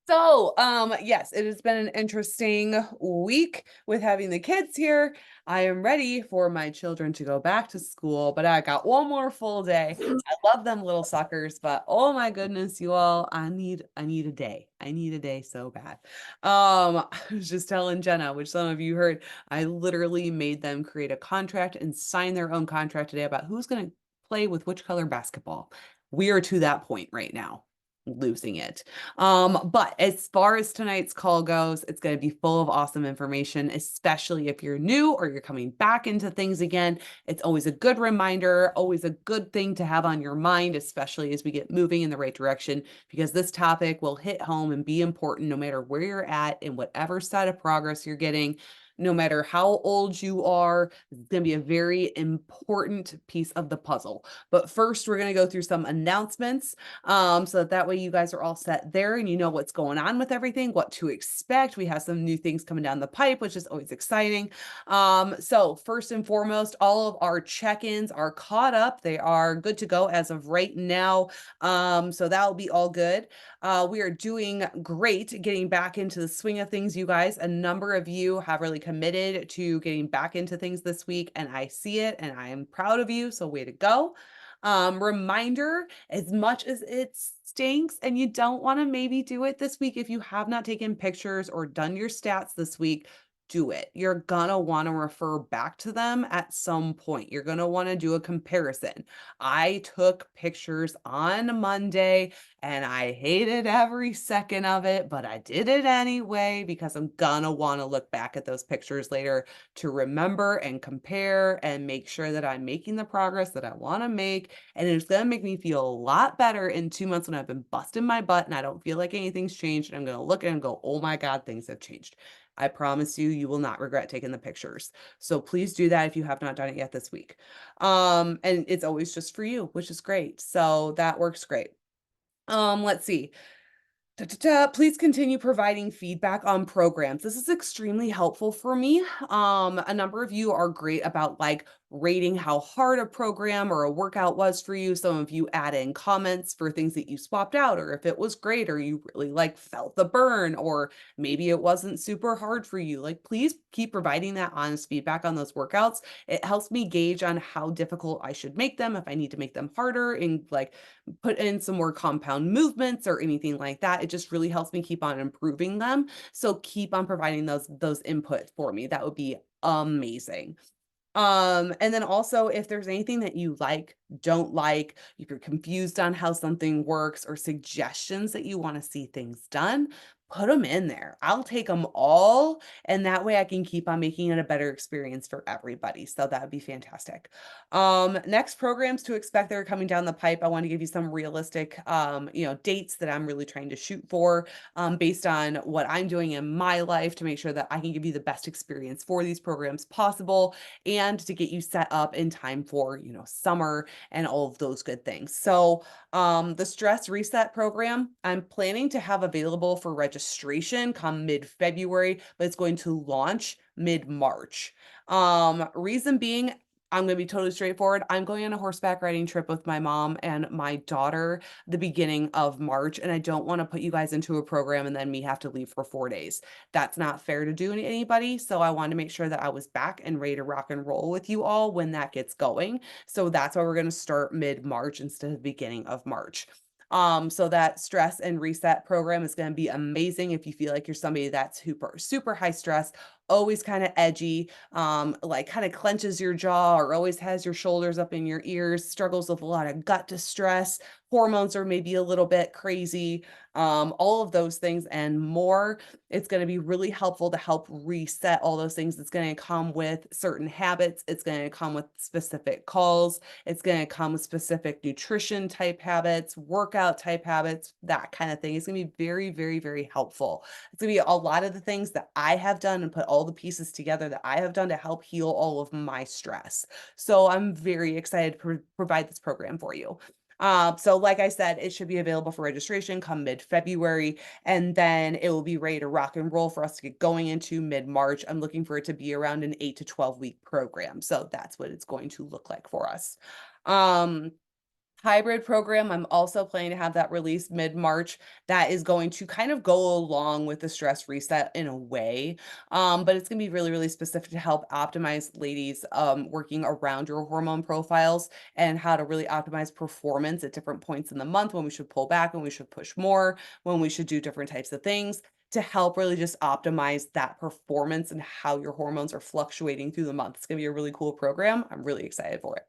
Yes, it has been an interesting week with having the kids here. I am ready for my children to go back to school, but I got one more full day. I love them little suckers, but oh my goodness, you all, I need a day. I need a day so bad. I was just telling Jenna, which some of you heard, I literally made them create a contract and sign their own contract today about who's going to play with which color basketball. We are to that point right now, losing it. But as far as tonight's call goes, it's going to be full of awesome information, especially if you're new or you're coming back into things again. It's always a good reminder, always a good thing to have on your mind, especially as we get moving in the right direction, because this topic will hit home and be important no matter where you're at and whatever side of progress you're getting. No matter how old you are, it's going to be a very important piece of the puzzle. But first, we're going to go through some announcements, so that way you guys are all set there and you know what's going on with everything, what to expect. We have some new things coming down the pipe, which is always exciting. So first and foremost, all of our check-ins are caught up. They are good to go as of right now. So that will be all good. We are doing great getting back into the swing of things, you guys. A number of you have really committed to getting back into things this week, and I see it and I am proud of you. So way to go. Reminder, as much as it stinks and you don't want to maybe do it this week, if you have not taken pictures or done your stats this week, do it. You're gonna want to refer back to them at some point. You're gonna want to do a comparison. I took pictures on Monday and I hated every second of it, but I did it anyway because I'm gonna want to look back at those pictures later to remember and compare and make sure that I'm making the progress that I want to make. And it's going to make me feel a lot better in 2 months when I've been busting my butt and I don't feel like anything's changed. And I'm going to look and go, oh my God, things have changed. I promise you, you will not regret taking the pictures. So please do that if you have not done it yet this week. And it's always just for you, which is great. So that works great. Let's see. Please continue providing feedback on programs. This is extremely helpful for me. A number of you are great about like rating how hard a program or a workout was for you. Some of you add in comments for things that you swapped out, or if it was great, or you really like felt the burn, or maybe it wasn't super hard for you. Like, please keep providing that honest feedback on those workouts. It helps me gauge on how difficult I should make them, if I need to make them harder, and like put in some more compound movements or anything like that. It just really helps me keep on improving them. So keep on providing those input for me. That would be amazing. And then also if there's anything that you like, don't like, if you're confused on how something works or suggestions that you want to see things done, put them in there. I'll take them all, and that way I can keep on making it a better experience for everybody. So that would be fantastic. Next programs to expect that are coming down the pipe. I want to give you some realistic dates that I'm really trying to shoot for, based on what I'm doing in my life to make sure that I can give you the best experience for these programs possible and to get you set up in time for, summer and all of those good things. So, the stress reset program, I'm planning to have available for registration come mid-February, but it's going to launch mid-March. Reason being, I'm going to be totally straightforward. I'm going on a horseback riding trip with my mom and my daughter the beginning of March, and I don't want to put you guys into a program and then me have to leave for 4 days. That's not fair to do to anybody. So I wanted to make sure that I was back and ready to rock and roll with you all when that gets going. So that's why we're going to start mid-March instead of the beginning of March. So that stress and reset program is going to be amazing if you feel like you're somebody that's super high stress, always kind of edgy, like kind of clenches your jaw or always has your shoulders up in your ears, struggles with a lot of gut distress, hormones are maybe a little bit crazy, all of those things and more. It's going to be really helpful to help reset all those things. It's going to come with certain habits. It's going to come with specific calls. It's going to come with specific nutrition type habits, workout type habits, that kind of thing. It's going to be very, very, very helpful. It's going to be a lot of the things that I have done and put all the pieces together that I have done to help heal all of my stress. So I'm very excited to provide this program for you. So like I said, it should be available for registration come mid-February, and then it will be ready to rock and roll for us to get going into mid-March. I'm looking for it to be around an 8 to 12 week program. So that's what it's going to look like for us. Um, hybrid program. I'm also planning to have that released mid-March that is going to kind of go along with the stress reset in a way. But it's going to be really, really specific to help optimize ladies working around your hormone profiles and how to really optimize performance at different points in the month, when we should pull back, when we should push more, when we should do different types of things to help really just optimize that performance and how your hormones are fluctuating through the month. It's going to be a really cool program. I'm really excited for it.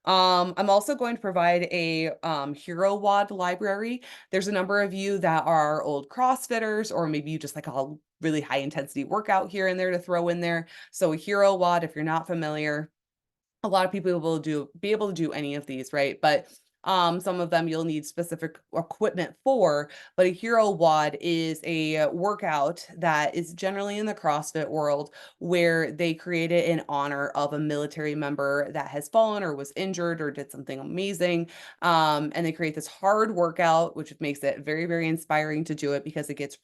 I'm also going to provide a Hero WOD library. There's a number of you that are old CrossFitters, or maybe you just like a really high intensity workout here and there to throw in there. So a Hero WOD, if you're not familiar, a lot of people will be able to do any of these, right? But some of them you'll need specific equipment for. But a Hero WOD is a workout that is generally in the CrossFit world, where they create it in honor of a military member that has fallen or was injured or did something amazing. And they create this hard workout, which makes it very, very inspiring to do it, because it gets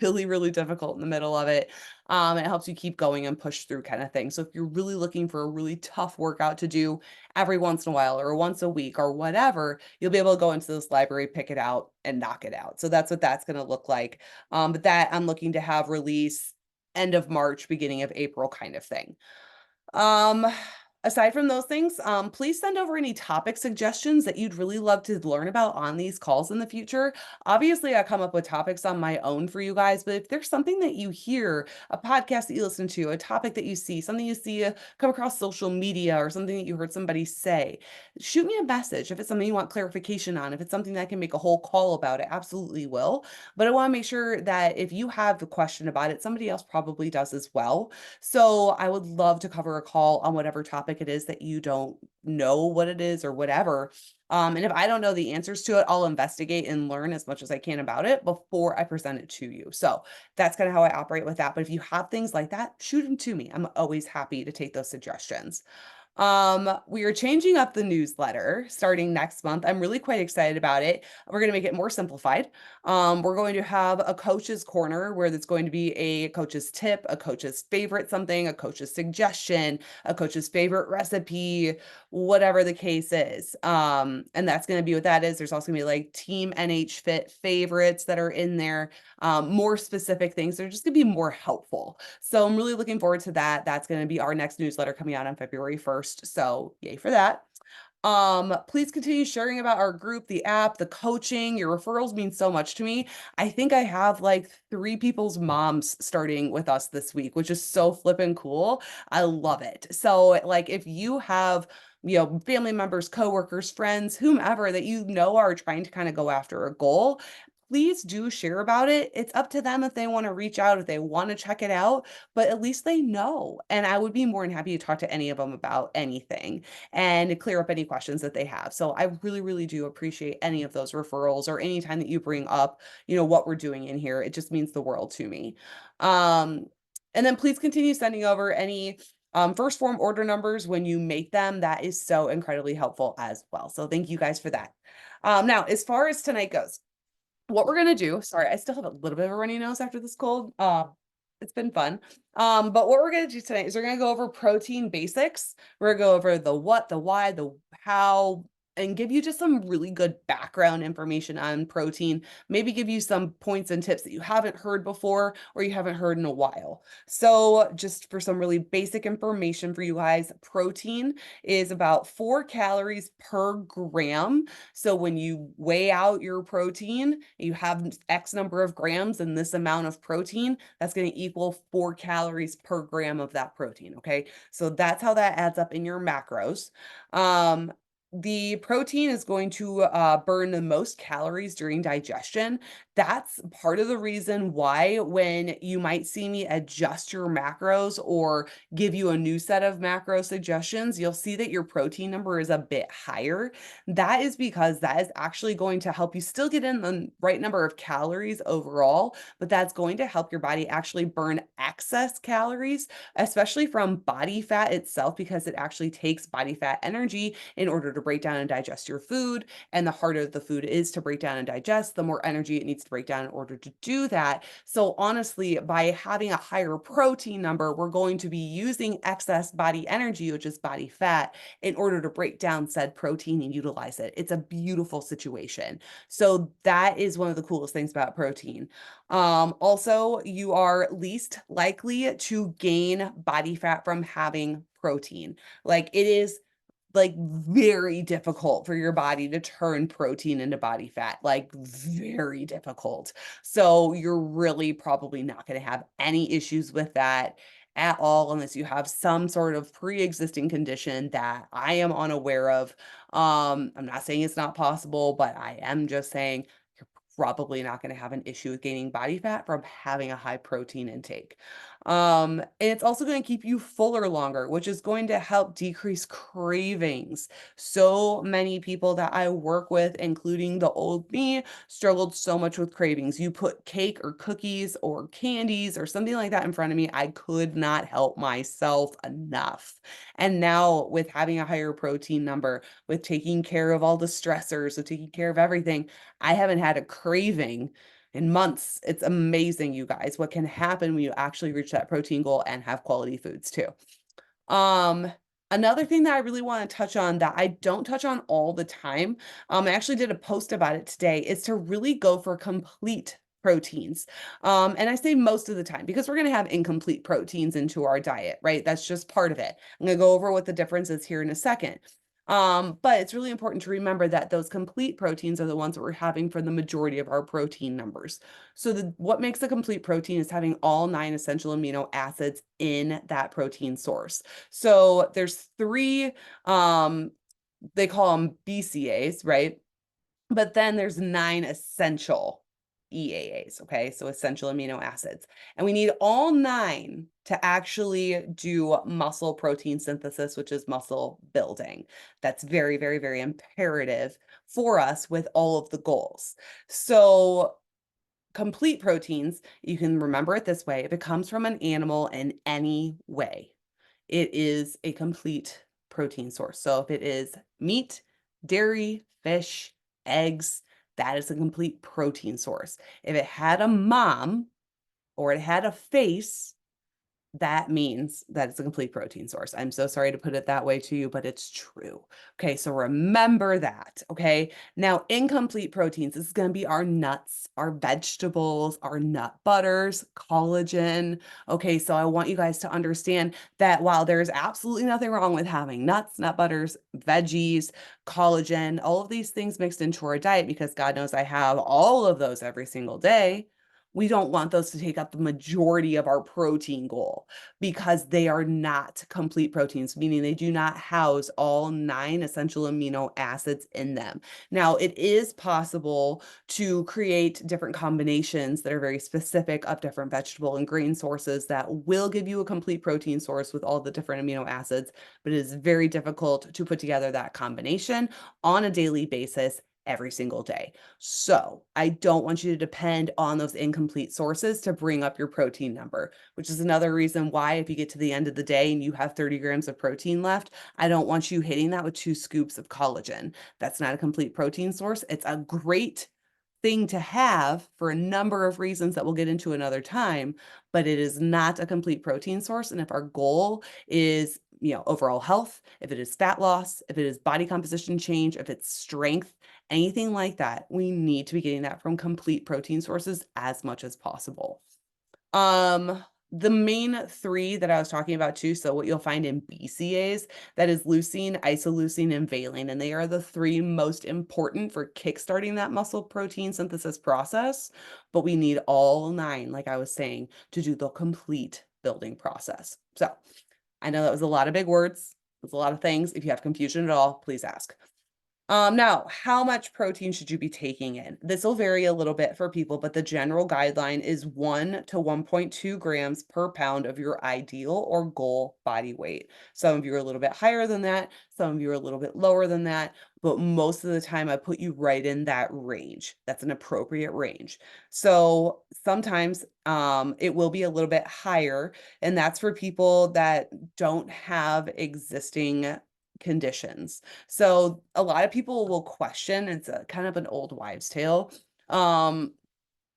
really, really difficult in the middle of it. It helps you keep going and push through, kind of thing. So if you're really looking for a really tough workout to do every once in a while or once a week or whatever, you'll be able to go into this library, pick it out, and knock it out. So that's what that's going to look like. But that I'm looking to have release end of March, beginning of April, kind of thing. Um, Aside from those things, please send over any topic suggestions that you'd really love to learn about on these calls in the future. Obviously, I come up with topics on my own for you guys, but if there's something that you hear, a podcast that you listen to, a topic that you see, something you see come across social media, or something that you heard somebody say, shoot me a message. If it's something you want clarification on, if it's something that I can make a whole call about, it absolutely will. But I want to make sure that if you have a question about it, somebody else probably does as well. So I would love to cover a call on whatever topic it is that you don't know what it is or whatever. And if I don't know the answers to it, I'll investigate and learn as much as I can about it before I present it to you. So that's kind of how I operate with that. But if you have things like that, shoot them to me. I'm always happy to take those suggestions. We are changing up the newsletter starting next month. I'm really quite excited about it. We're going to make it more simplified. We're going to have a coach's corner, where there's going to be a coach's tip, a coach's favorite something, a coach's suggestion, a coach's favorite recipe, whatever the case is. And that's going to be what that is. There's also going to be like Team NH Fit favorites that are in there, more specific things. They're just going to be more helpful. So I'm really looking forward to that. That's going to be our next newsletter coming out on February 1st. So yay for that. Please continue sharing about our group, the app, the coaching. Your referrals mean so much to me. I think I have like 3 people's moms starting with us this week, which is so flippin' cool. I love it. So like if you have, family members, coworkers, friends, whomever that are trying to kind of go after a goal, please do share about it. It's up to them if they want to reach out, if they want to check it out, but at least they know. And I would be more than happy to talk to any of them about anything and clear up any questions that they have. So I really, really do appreciate any of those referrals, or any time that you bring up, what we're doing in here. It just means the world to me. Um, and then please continue sending over any first form order numbers when you make them. That is so incredibly helpful as well. So thank you guys for that. Now, as far as tonight goes, what we're gonna do, sorry, I still have a little bit of a runny nose after this cold. It's been fun. But what we're gonna do tonight is we're gonna go over protein basics. We're gonna go over the what, the why, the how, and give you just some really good background information on protein. Maybe give you some points and tips that you haven't heard before or you haven't heard in a while. So just for some really basic information for you guys, protein is about 4 calories per gram. So when you weigh out your protein, you have X number of grams and this amount of protein, that's going to equal 4 calories per gram of that protein. Okay. So that's how that adds up in your macros. Um, the protein is going to burn the most calories during digestion. That's part of the reason why when you might see me adjust your macros or give you a new set of macro suggestions, you'll see that your protein number is a bit higher. That is because that is actually going to help you still get in the right number of calories overall, but that's going to help your body actually burn excess calories, especially from body fat itself, because it actually takes body fat energy in order to break down and digest your food. And the harder the food is to break down and digest, the more energy it needs to break down in order to do that. So honestly, by having a higher protein number, we're going to be using excess body energy, which is body fat, in order to break down said protein and utilize it. It's a beautiful situation. So that is one of the coolest things about protein. Also, you are least likely to gain body fat from having protein. Like it is like very difficult for your body to turn protein into body fat, like very difficult. So you're really probably not going to have any issues with that at all unless you have some sort of pre-existing condition that I am unaware of. I'm not saying it's not possible, but I am just saying you're probably not going to have an issue with gaining body fat from having a high protein intake. And it's also going to keep you fuller longer, which is going to help decrease cravings. So many people that I work with, including the old me, struggled so much with cravings. You put cake or cookies or candies or something like that in front of me, I could not help myself enough. And now, with having a higher protein number, with taking care of all the stressors, with taking care of everything, I haven't had a craving in months. It's amazing, you guys, what can happen when you actually reach that protein goal and have quality foods too. Um, Another thing that I really want to touch on that I don't touch on all the time, I actually did a post about it today, is to really go for complete proteins. And I say most of the time because we're going to have incomplete proteins into our diet, right? That's just part of it. I'm going to go over what the difference is here in a second. But it's really important to remember that those complete proteins are the ones that we're having for the majority of our protein numbers. So what makes a complete protein is having all 9 essential amino acids in that protein source. So there's 3, they call them BCAs, right? But then there's 9 essential EAAs, okay? So essential amino acids. And we need all 9 to actually do muscle protein synthesis, which is muscle building. That's very, very, very imperative for us with all of the goals. So complete proteins, you can remember it this way: if it comes from an animal in any way, it is a complete protein source. So if it is meat, dairy, fish, eggs, that is a complete protein source. If it had a mom or it had a face, that means that it's a complete protein source. I'm so sorry to put it that way to you, but it's true. Okay, so remember that. Okay, now incomplete proteins, this is going to be our nuts, our vegetables, our nut butters, collagen. Okay, so I want you guys to understand that while there's absolutely nothing wrong with having nuts, nut butters, veggies, collagen, all of these things mixed into our diet, because God knows I have all of those every single day, we don't want those to take up the majority of our protein goal because they are not complete proteins, meaning they do not house all 9 essential amino acids in them. Now, it is possible to create different combinations that are very specific of different vegetable and grain sources that will give you a complete protein source with all the different amino acids, but it is very difficult to put together that combination on a daily basis every single day. So I don't want you to depend on those incomplete sources to bring up your protein number, which is another reason why if you get to the end of the day and you have 30 grams of protein left, I don't want you hitting that with 2 scoops of collagen. That's not a complete protein source. It's a great thing to have for a number of reasons that we'll get into another time, but it is not a complete protein source. And if our goal is, overall health, if it is fat loss, if it is body composition change, if it's strength, anything like that, we need to be getting that from complete protein sources as much as possible. The main 3 that I was talking about too, so what you'll find in BCAAs, that is leucine, isoleucine, and valine, and they are the 3 most important for kickstarting that muscle protein synthesis process, but we need all 9, like I was saying, to do the complete building process. So, I know that was a lot of big words, it was a lot of things. If you have confusion at all, please ask. Now, how much protein should you be taking in? This will vary a little bit for people, but the general guideline is 1 to 1.2 grams per pound of your ideal or goal body weight. Some of you are a little bit higher than that, some of you are a little bit lower than that, but most of the time I put you right in that range. That's an appropriate range. So sometimes it will be a little bit higher, and that's for people that don't have existing conditions. So a lot of people will question, it's a kind of an old wives' tale. Um,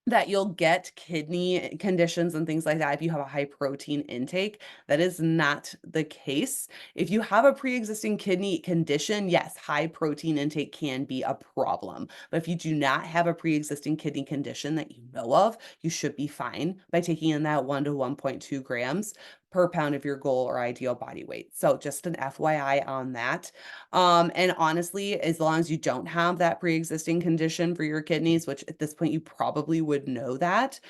that you'll get kidney conditions and things like that if you have a high protein intake. That is not the case. If you have a pre-existing kidney condition, yes, high protein intake can be a problem. But if you do not have a pre-existing kidney condition that you know of, you should be fine by taking in that 1 to 1.2 grams per pound of your goal or ideal body weight. So just an FYI on that. And honestly, as long as you don't have that pre-existing condition for your kidneys, which at this point you probably would know that.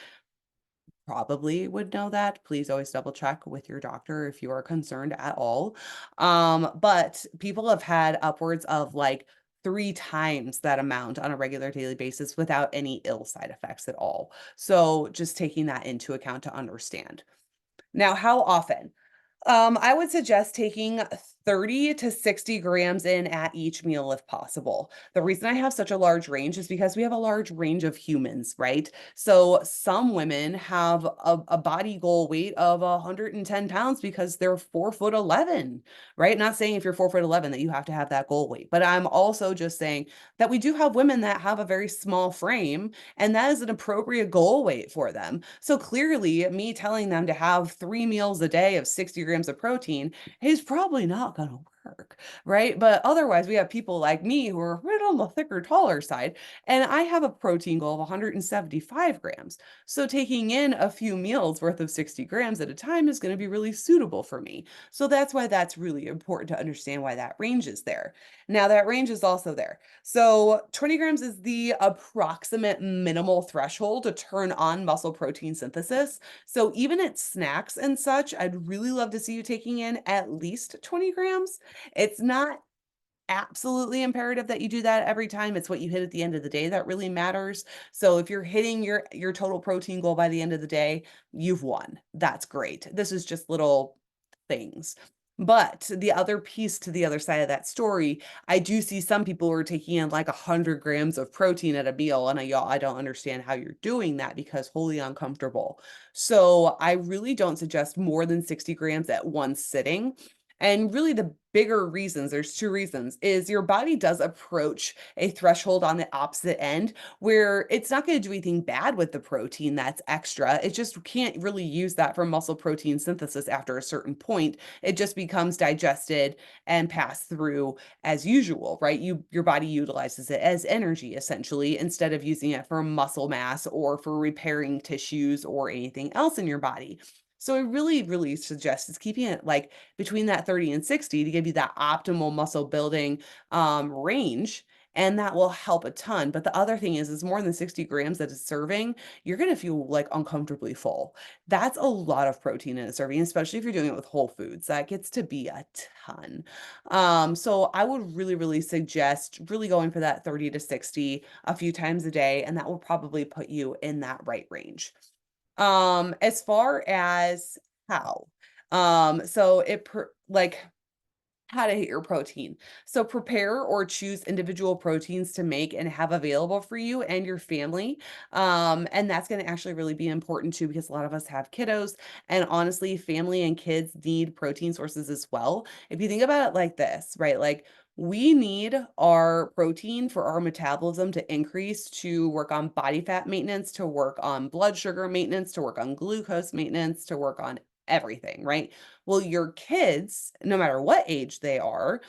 Please always double check with your doctor if you are concerned at all. But people have had upwards of like 3 times that amount on a regular daily basis without any ill side effects at all. So just taking that into account to understand. Now, how often? I would suggest taking 30 to 60 grams in at each meal if possible. The reason I have such a large range is because we have a large range of humans, right? So some women have a body goal weight of 110 pounds because they're 4'11", right? Not saying if you're 4'11" that you have to have that goal weight, but I'm also just saying that we do have women that have a very small frame and that is an appropriate goal weight for them. So clearly, me telling them to have 3 meals a day of 60 grams of protein is probably not going to work, right? But otherwise, we have people like me who are right on the thicker, taller side, and I have a protein goal of 175 grams. So taking in a few meals worth of 60 grams at a time is going to be really suitable for me. So that's why that's really important to understand why that range is there. Now, that range is also there. So 20 grams is the approximate minimal threshold to turn on muscle protein synthesis. So even at snacks and such, I'd really love to see you taking in at least 20 grams. It's not absolutely imperative that you do that every time. It's what you hit at the end of the day that really matters. So if you're hitting your total protein goal by the end of the day, you've won. That's great. This is just little things. But the other piece to the other side of that story, I do see some people who are taking in like 100 grams of protein at a meal, and y'all, I don't understand how you're doing that because wholly uncomfortable. So I really don't suggest more than 60 grams at one sitting. And really the bigger reasons, there's 2 reasons, is your body does approach a threshold on the opposite end where it's not gonna do anything bad with the protein that's extra. It just can't really use that for muscle protein synthesis after a certain point. It just becomes digested and passed through as usual, right? Your body utilizes it as energy essentially instead of using it for muscle mass or for repairing tissues or anything else in your body. So I really, really suggest is keeping it like between that 30 and 60 to give you that optimal muscle building range. And that will help a ton. But the other thing is more than 60 grams that is serving, you're going to feel like uncomfortably full. That's a lot of protein in a serving, especially if you're doing it with whole foods. That gets to be a ton. So I would really, really suggest really going for that 30 to 60 a few times a day. And that will probably put you in that right range. As far as how, so like how to hit your protein. So prepare or choose individual proteins to make and have available for you and your family. And that's going to actually really be important too, because a lot of us have kiddos and honestly, family and kids need protein sources as well. If you think about it like this, right? Like we need our protein for our metabolism to increase, to work on body fat maintenance, to work on blood sugar maintenance, to work on glucose maintenance, to work on everything, right? Well, your kids, no matter what age they are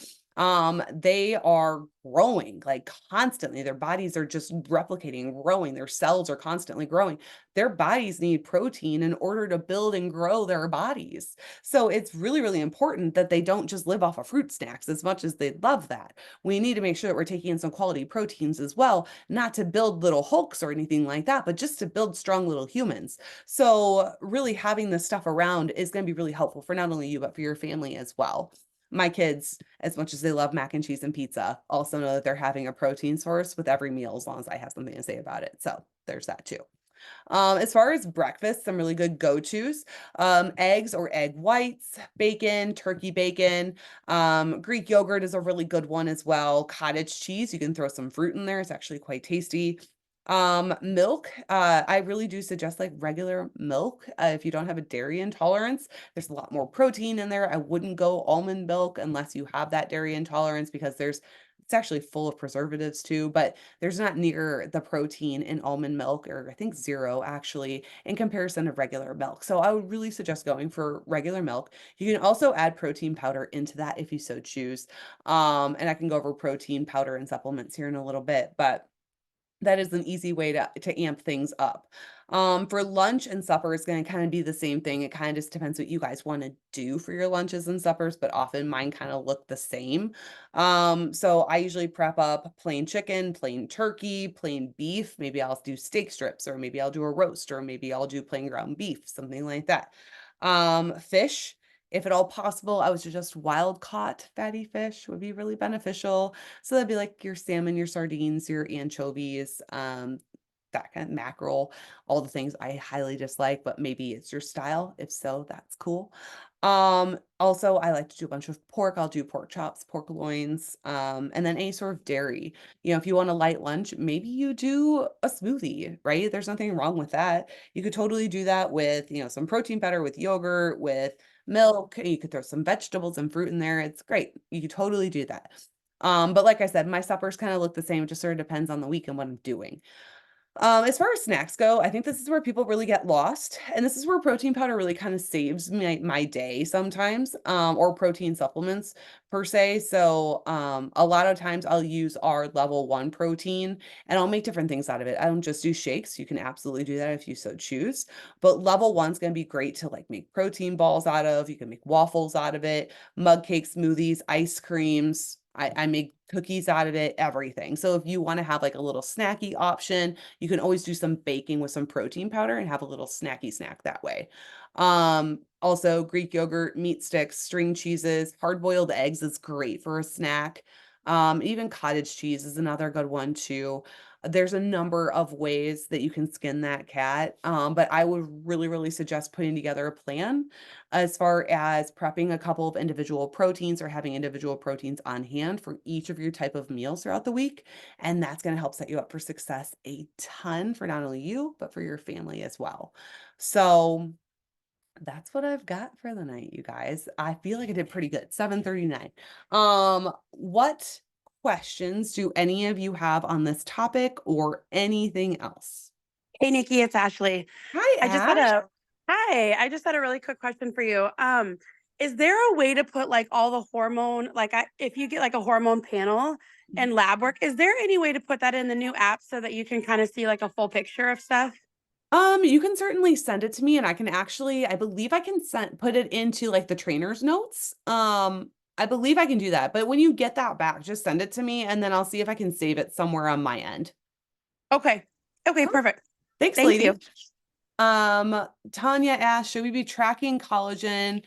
growing like constantly. Their bodies are just replicating, growing. Their cells are constantly growing. Their bodies need protein in order to build and grow their bodies. So it's really, really important that they don't just live off of fruit snacks as much as they love that. We need to make sure that we're taking in some quality proteins as well, not to build little hulks or anything like that, but just to build strong little humans. So really having this stuff around is going to be really helpful for not only you, but for your family as well. My kids, as much as they love mac and cheese and pizza, also know that they're having a protein source with every meal as long as I have something to say about it. So there's that too. As far as breakfast, some really good go-tos, eggs or egg whites, bacon, turkey bacon, Greek yogurt is a really good one as well. Cottage cheese, you can throw some fruit in there. It's actually quite tasty. Milk, I really do suggest like regular milk. If you don't have a dairy intolerance, there's a lot more protein in there. I wouldn't go almond milk unless you have that dairy intolerance because it's actually full of preservatives too, but there's not near the protein in almond milk, or I think zero actually, in comparison to regular milk. So I would really suggest going for regular milk. You can also add protein powder into that if you so choose. And I can go over protein powder and supplements here in a little bit, but that is an easy way to amp things up. For lunch and supper, it's gonna kinda be the same thing. It kinda just depends what you guys wanna do for your lunches and suppers, but often mine kinda look the same. So I usually prep up plain chicken, plain turkey, plain beef. Maybe I'll do steak strips, or maybe I'll do a roast, or maybe I'll do plain ground beef, something like that. Fish, if at all possible, I would suggest wild caught fatty fish would be really beneficial. So that'd be like your salmon, your sardines, your anchovies, that kind of mackerel, all the things I highly dislike, but maybe it's your style. If so, that's cool. Also, I like to do a bunch of pork. I'll do pork chops, pork loins, and then any sort of dairy. If you want a light lunch, maybe you do a smoothie, right? There's nothing wrong with that. You could totally do that with, some protein powder, with yogurt, with milk. You could throw some vegetables and fruit in there. It's great. You could totally do that. But like I said, my suppers kind of look the same. It just sort of depends on the week and what I'm doing. As far as snacks go, I think this is where people really get lost, and this is where protein powder really kind of saves my day sometimes, or protein supplements per se. So, a lot of times I'll use our level one protein, and I'll make different things out of it. I don't just do shakes. You can absolutely do that if you so choose, but level one's going to be great to like make protein balls out of. You can make waffles out of it, mug cake smoothies, ice creams. I make cookies out of it, everything. So if you want to have like a little snacky option, you can always do some baking with some protein powder and have a little snacky snack that way. Also Greek yogurt, meat sticks, string cheeses, hard-boiled eggs is great for a snack. Even cottage cheese is another good one too. There's a number of ways that you can skin that cat, but I would really, really suggest putting together a plan as far as prepping a couple of individual proteins or having individual proteins on hand for each of your type of meals throughout the week. And that's going to help set you up for success a ton for not only you, but for your family as well. So that's what I've got for the night, you guys. I feel like I did pretty good. 7:39. What questions do any of you have on this topic or anything else? Hey Nikki, it's Ashley. Hi, I just had Ash. a Hi, I just had a really quick question for you. Is there a way to put like all the hormone, if you get like a hormone panel and lab work, is there any way to put that in the new app so that you can kind of see like a full picture of stuff? You can certainly send it to me and I can actually, I believe I can put it into like the trainer's notes. I believe I can do that. But when you get that back, just send it to me and then I'll see if I can save it somewhere on my end. Okay. Okay, All right. perfect. Thanks, Thank you. lady. Tanya asked, should we be tracking collagen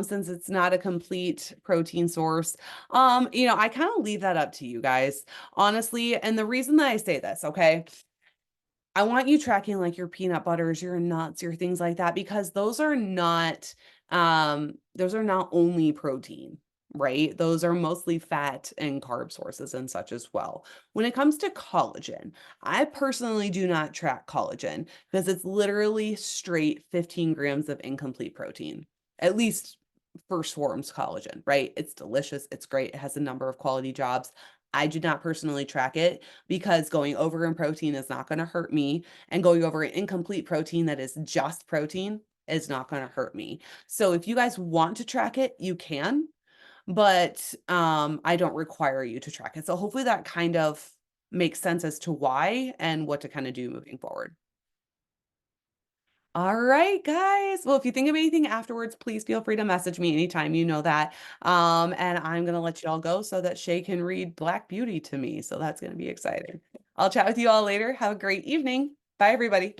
since it's not a complete protein source? I kind of leave that up to you guys, honestly. And the reason that I say this, okay, I want you tracking like your peanut butters, your nuts, your things like that, because those are not only protein, right? Those are mostly fat and carb sources and such as well. When it comes to collagen, I personally do not track collagen because it's literally straight 15 grams of incomplete protein, at least first forms collagen, right? It's delicious. It's great. It has a number of quality jobs. I do not personally track it because going over in protein is not going to hurt me, and going over in incomplete protein that is just protein is not going to hurt me. So if you guys want to track it, you can, but I don't require you to track it. So hopefully that kind of makes sense as to why and what to kind of do moving forward. All right, guys. Well, if you think of anything afterwards, please feel free to message me anytime, you know that. And I'm gonna let you all go so that Shay can read Black Beauty to me. So that's gonna be exciting. I'll chat with you all later. Have a great evening. Bye, everybody.